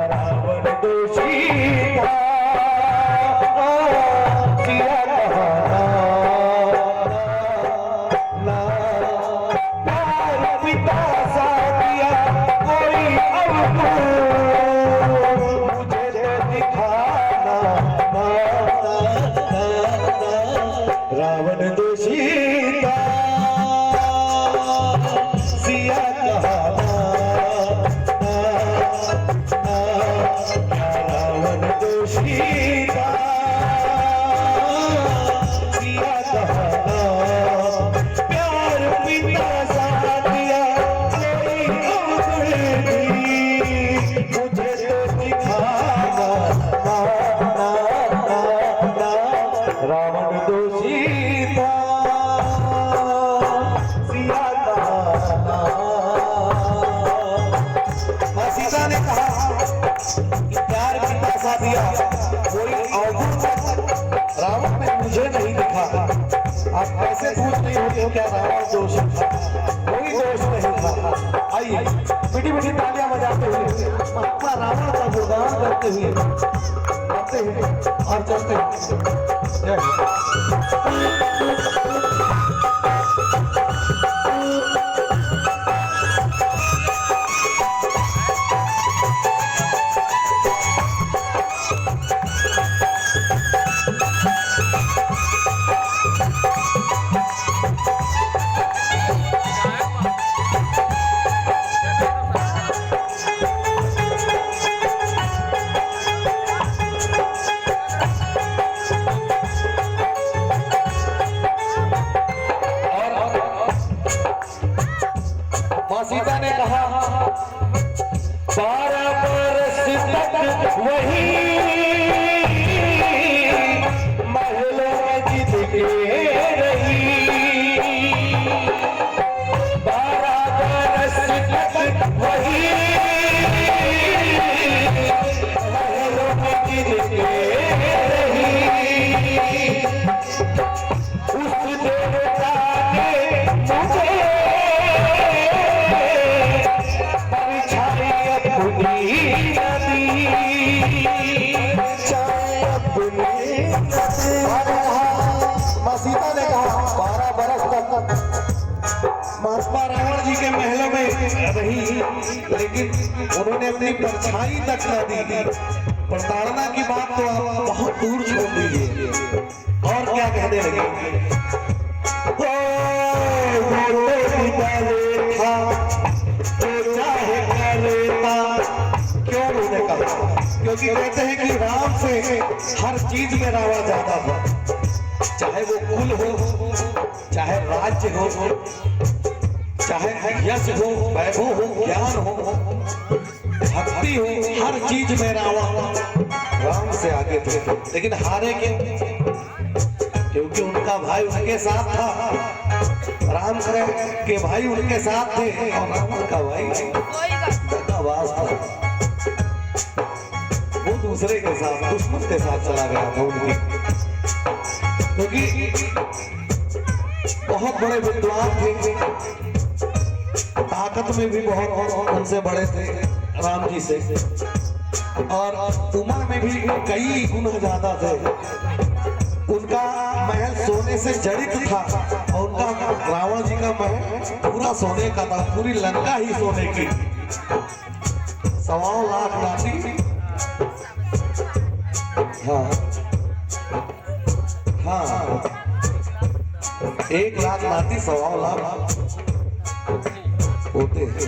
रावण दोषी था, किया कहा प्यार पिता सा दिया कोई मुझे दिखाना रावण दोषी था, सिया कहा रावण दोषी था, सिया कहा प्यार पिता सा दिया कोई मुझे तो दिखाना रावण दोषी था, सिया कहा। मां सीता ने कहा कि प्यार पिता सा दिया कोई अवगुण रावण में मुझे नहीं दिखा। आप कैसे पूछ नहीं होते हो क्या रावण दोष था? कोई दोष नहीं था। आइए मीठी मीठी तालियां बजाते हुए अपना रावण का गुणगान करते हुए आते हैं और चलते हैं। जय हो। सीता ने कहा 12 बरस तक वही महलों में जीत के रही, 12 बरस तक वही महलों में जीत के रही। उस देवता ने मुझे सीता ने कहा 12 बरस तक महात्मा रावण जी के महलों में रही, लेकिन उन्होंने अपनी परछाई तक न दी। प्रताड़ना की बात तो आप बहुत दूर छोड़ दीजिए। और क्या कहने लगे? क्यों उन्होंने कहा? क्योंकि कहते हैं कि राम से हर चीज में रावण ज्यादा था, चाहे वो कुल हो, चाहे राज्य हो, चाहे यश हो, वैभव हो, ज्ञान हो, भक्ति हो, हर चीज में रावण राम से आगे थे। लेकिन हारे क्योंकि उनका भाई उनके साथ था। राम के भाई उनके साथ थे और रावण का भाई दगाबाज था। वो दूसरे के साथ, दुश्मन के साथ चला गया था उनकी। क्योंकि बहुत बड़े विद्वान थे, ताकत में भी बहुत उनसे बड़े थे राम जी से, और उम्र में भी कई गुना ज्यादा थे। उनका महल सोने से जड़ित था और उनका रावण जी का महल पूरा सोने का था, पूरी लंका ही सोने की। 1.25 लाख नाती, हाँ हाँ 1 लाख नाती 1.25 लाख होते हैं,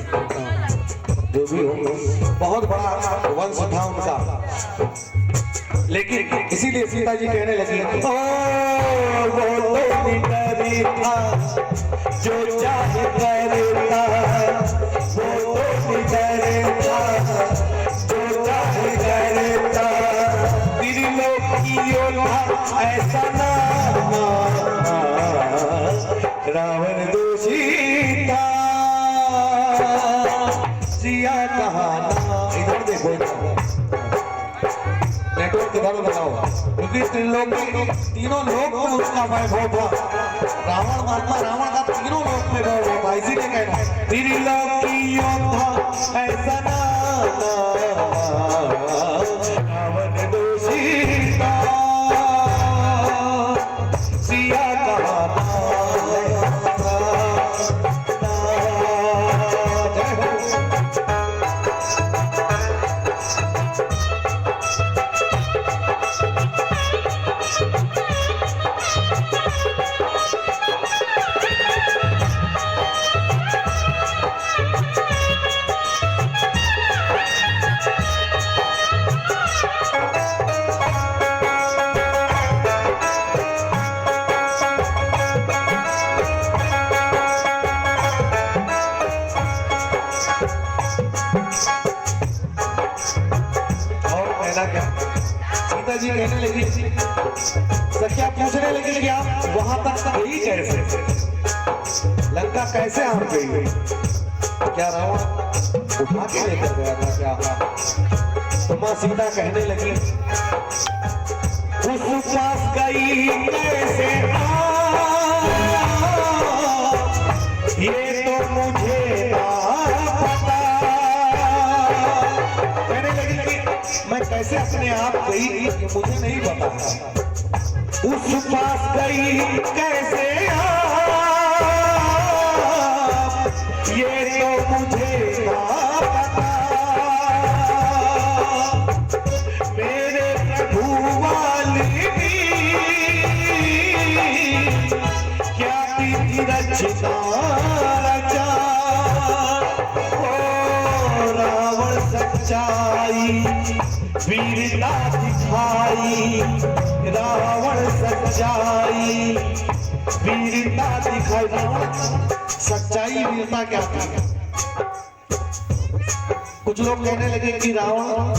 जो भी हो। बहुत बड़ा वंश था उनका। लेकिन इसीलिए सीता जी कहने लगी वो तो निडरी था जो चाहे करता, वो तो निडरी था जो चाहे करता, त्रिलोकियों था ऐसा नाम रावण दोषी था, सिया कहा ना। इधर देखो, नेटवर्क उधर बनाओ, क्योंकि तीनों लोक में उसका वैभव था। रावण महात्मा रावण का तीनों लोक में वैभव था, इसीलिए कहना त्रिलोकी योद्धा ऐसा रावण दोषी था, सिया सीता जी कहने लगी, सखिया पूछने लगी कि आप वहां तक गई कैसे, लंका कैसे आप गई, क्या रावण उठा के लेकर गया था क्या? तो मां सीता कहने लगी, उस पास गई कैसे ये तो मुझे पता। कहने लगी मैं कैसे अपने आप गई ये मुझे नहीं पता, उस पास गई कैसे ये तो मुझे पता, मेरे प्रभु वाली क्या विधि रचना रचा, ओ रावण सच्चाई वीरता दिखाई, रावण सच्चाई वीरता दिखाई। रावण सच्चाई वीरता क्या थी? कुछ लोग कहने लगे कि रावण,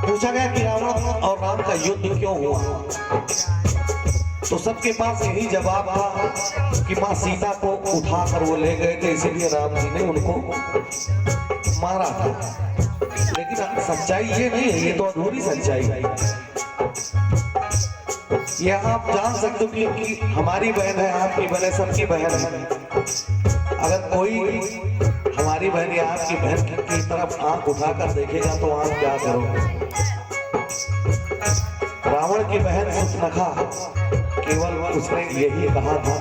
पूछा गया कि रावण और राम का युद्ध क्यों हुआ, तो सबके पास यही जवाब था कि मां सीता को उठाकर वो ले गए थे, इसीलिए राम जी ने उनको मारा था। लेकिन सच्चाई ये नहीं है, ये तो अधूरी सच्चाई है। ये आप जान सकते हो कि हमारी बहन है, आपकी बहन है, सबकी बहन है। अगर कोई हमारी बहन या आपकी बहन की तरफ आंख उठाकर देखेगा तो आप क्या करोगे? रावण की बहन सुपनखा केवल उसने यही कहा था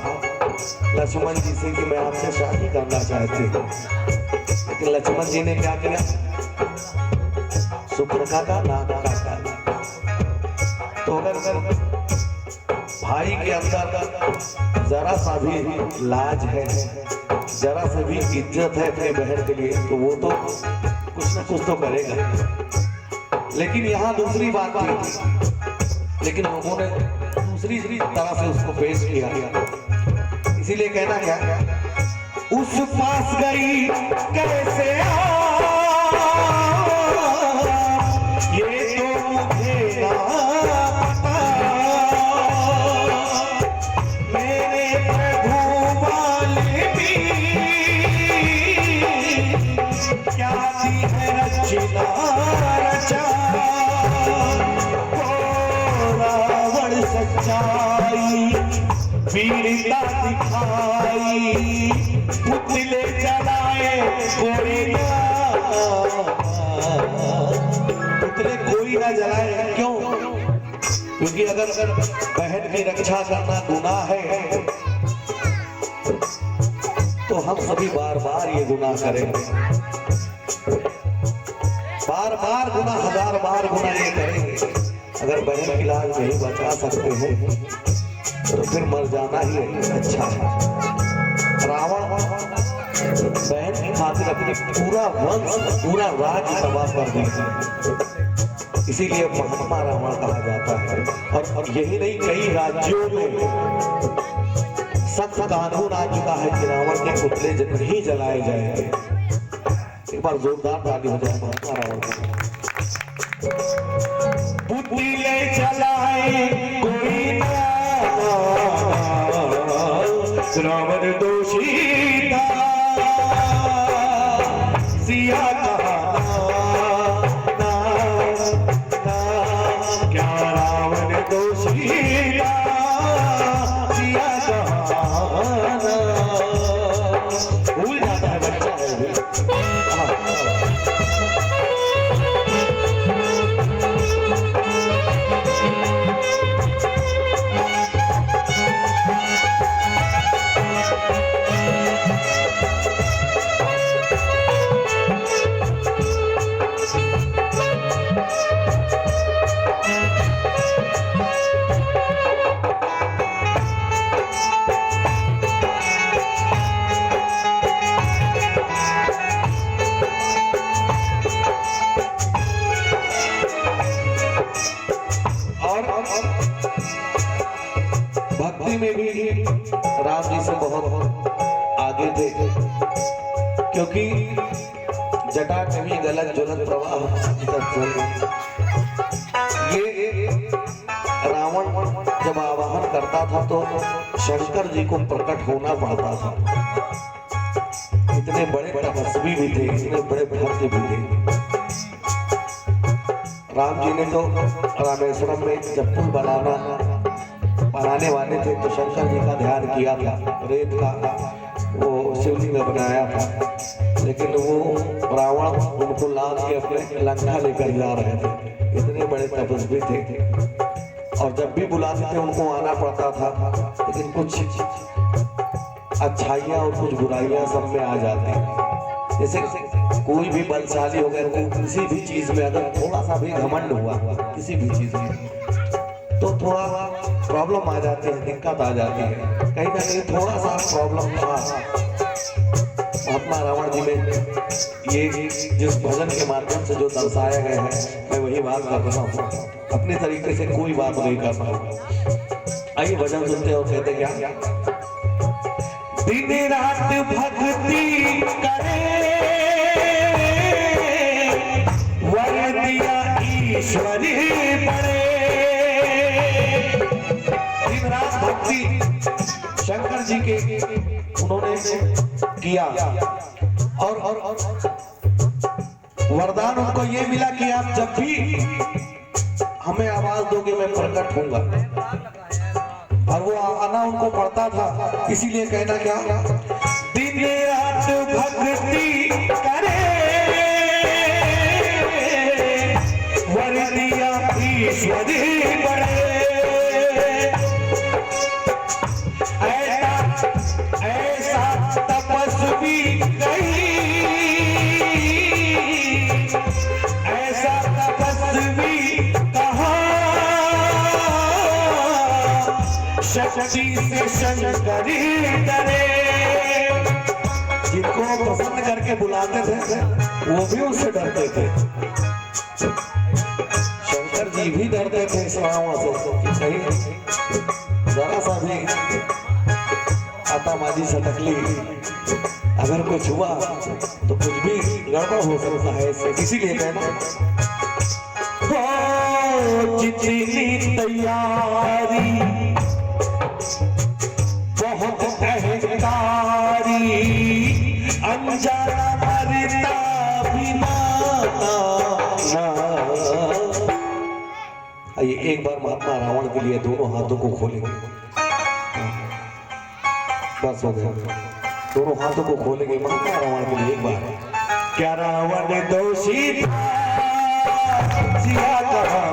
लक्ष्मण जी से कि मैं आपसे शादी करना चाहती हूँ, लेकिन लक्ष्मण जी ने क्या किया? सुपनखा का नाम काटा। तो अगर भाई के अंदर जरा सा भी लाज है, जरा सा भी इज्जत है अपने बहन के लिए, तो वो तो कुछ ना कुछ तो करेगा। लेकिन यहाँ दूसरी बात थी, लेकिन उन्होंने दूसरी तरह से उसको पेश किया। इसीलिए कहना क्या, उस पास गई कैसे ये तो मुझे ना पता, मेरे प्रभु वाले भी क्या दी है रचना रचा, रावण सच्चाई वीरता दिखाई, पुतले जलाए कोई पुतले कोई ना जलाए। क्यों? क्योंकि अगर बहन की रक्षा करना गुनाह है तो हम सभी बार बार ये गुनाह करेंगे, बार बार गुनाह, हजार बार गुनाह ये करेंगे। अगर बहन की लाज नहीं बचा सकते हैं तो फिर मर जाना ही अच्छा है। रावण बहन की खातिर अपने पूरा वंश, पूरा राज्य तबाह कर दिया, इसीलिए महात्मा रावण कहा जाता है। और यही नहीं, कई राज्यों में सख्त कानून आ चुका है कि रावण के पुतले नहीं जलाए जाएंगे। एक बार जोरदार ताली हो जाए महात्मा रावण को। पुतले जलाए कोई ना, रावण दोषी था, सिया का ना, क्या ही राम जी से बहुत आगे थे, क्योंकि जटा कभी गलत ज्वलत प्रवाह। ये रावण जब आवाहन करता था तो शंकर जी को प्रकट होना पड़ता था। इतने बड़े तपस्वी भी थे, इतने बड़े भक्त भी थे। राम जी ने तो रामेश्वरम में जब पुल बनाने वाले थे तो शंकर जी का ध्यान किया था, रेत का वो शिवलिंग बनाया था, लेकिन वो रावण उनको लाद के अपने लंका लेकर जा रहे थे। इतने बड़े तपस्वी थे और जब भी बुलाते थे उनको आना पड़ता था, लेकिन कुछ अच्छाइयाँ और कुछ बुराइयाँ सब में आ जाती हैं। जैसे कोई भी बलशाली हो गया, किसी भी चीज में अगर थोड़ा सा भी घमंड हुआ किसी भी चीज में तो थोड़ा प्रॉब्लम आ जाती है, दिक्कत आ जाती है। कहीं ना कहीं थोड़ा सा प्रॉब्लम था महात्मा रावण जी में। ये जिस भजन के माध्यम से जो दर्शाया गया है, मैं वही बात कर रहा हूँ, अपने तरीके से कोई बात नहीं कर रहा। आइए भजन सुनते हो, कहते क्या, दिन रात भक्ति करे वर दिया ईश्वरी पड़े। दिन रात भक्ति शंकर जी के उन्होंने किया और वरदान उनको ये मिला कि आप जब भी हमें आवाज दोगे मैं प्रकट होऊंगा। और वो आना उनको पड़ता था, इसीलिए कहना क्या, दिन रात भक्ति करे वर दिया ईश्वरी बड़े। ऐसा तपस्वी कहीं, ऐसा तपस्वी कहाँ, शक्ति से शंकरी डरे। जिनको पसंद करके बुलाते थे वो भी उससे डरते थे। शंकर जी भी डरते थे इस रावण से, कहीं जरा सा भी आतामाजी सटकली अगर कुछ हुआ तो कुछ भी गड़बड़ हो सकता है इससे। इसीलिए कहना जितनी तैयारी बहुत अहंकारी, अनजाना मरता भी माना ना। आइए एक बार महात्मा रावण के लिए दोनों हाथों को खोलेंगे, बस हो गया। दोनों हाथों को खोलेंगे महात्मा रावण के लिए एक बार। क्या रावण दोषी था, सिया कहा